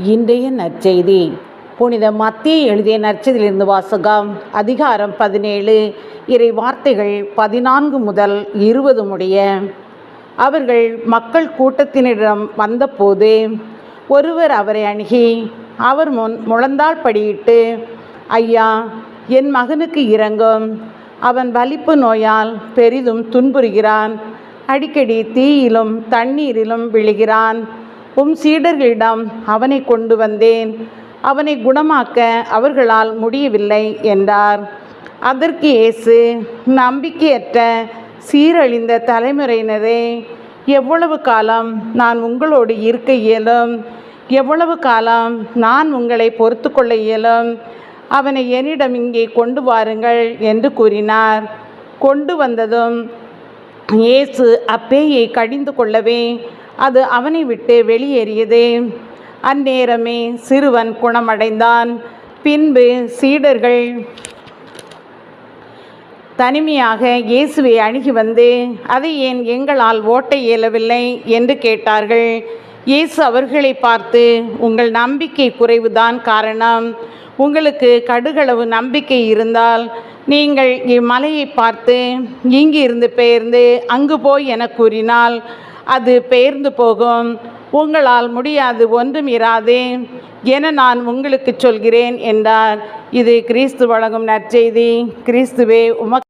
இன்றைய நற்செய்தி புனித மத்தேயு எழுதிய நற்செய்தியிலிருந்து வாசகம். அதிகாரம் 17, இறை வார்த்தைகள் 14 முதல் 20 முடிய. அவர்கள் மக்கள் கூட்டத்தினரிடம் வந்தபோது ஒருவர் அவரை அணுகி அவர் முன் முழந்தாள் படியிட்டு, ஐயா, என் மகனுக்கு இரங்கும். அவன் வலிப்பு நோயால் பெரிதும் துன்புறுகிறான். அடிக்கடி தீயிலும் தண்ணீரிலும் விழுகிறான். சீடர்களிடம் அவனை கொண்டு வந்தேன். அவனை குணமாக்க அவர்களால் முடியவில்லை என்றார். அதற்கு இயேசு, நம்பிக்கையற்ற சீரழிந்த தலைமுறையினரே, எவ்வளவு காலம் நான் உங்களோடு இருக்க இயலும்? எவ்வளவு காலம் நான் உங்களை பொறுத்து கொள்ள இயலும்? அவனை என்னிடம் இங்கே கொண்டு வாருங்கள் என்று கூறினார். கொண்டு வந்ததும் இயேசு அப்பேயை கடிந்து கொள்ளவே அது அவனை விட்டு வெளியேறியது. அந்நேரமே சிறுவன் குணமடைந்தான். பின்பு சீடர்கள் தனிமையாக இயேசுவை அணுகி வந்து, அதை ஏன் எங்களால் ஓட்ட இயலவில்லை என்று கேட்டார்கள். இயேசு அவர்களை பார்த்து, உங்கள் நம்பிக்கை குறைவுதான் காரணம். உங்களுக்கு கடுகளவு நம்பிக்கை இருந்தால் நீங்கள் இம்மலையை பார்த்து இங்கிருந்து பெயர்ந்து அங்கு போய் என கூறினால் அது பெயர்ந்து போகும். உங்களால் முடியாது ஒன்றும் இராதே என நான் உங்களுக்கு சொல்கிறேன் என்றார். இது கிறிஸ்து வழங்கும் நற்செய்தி. கிறிஸ்துவே உமக்கு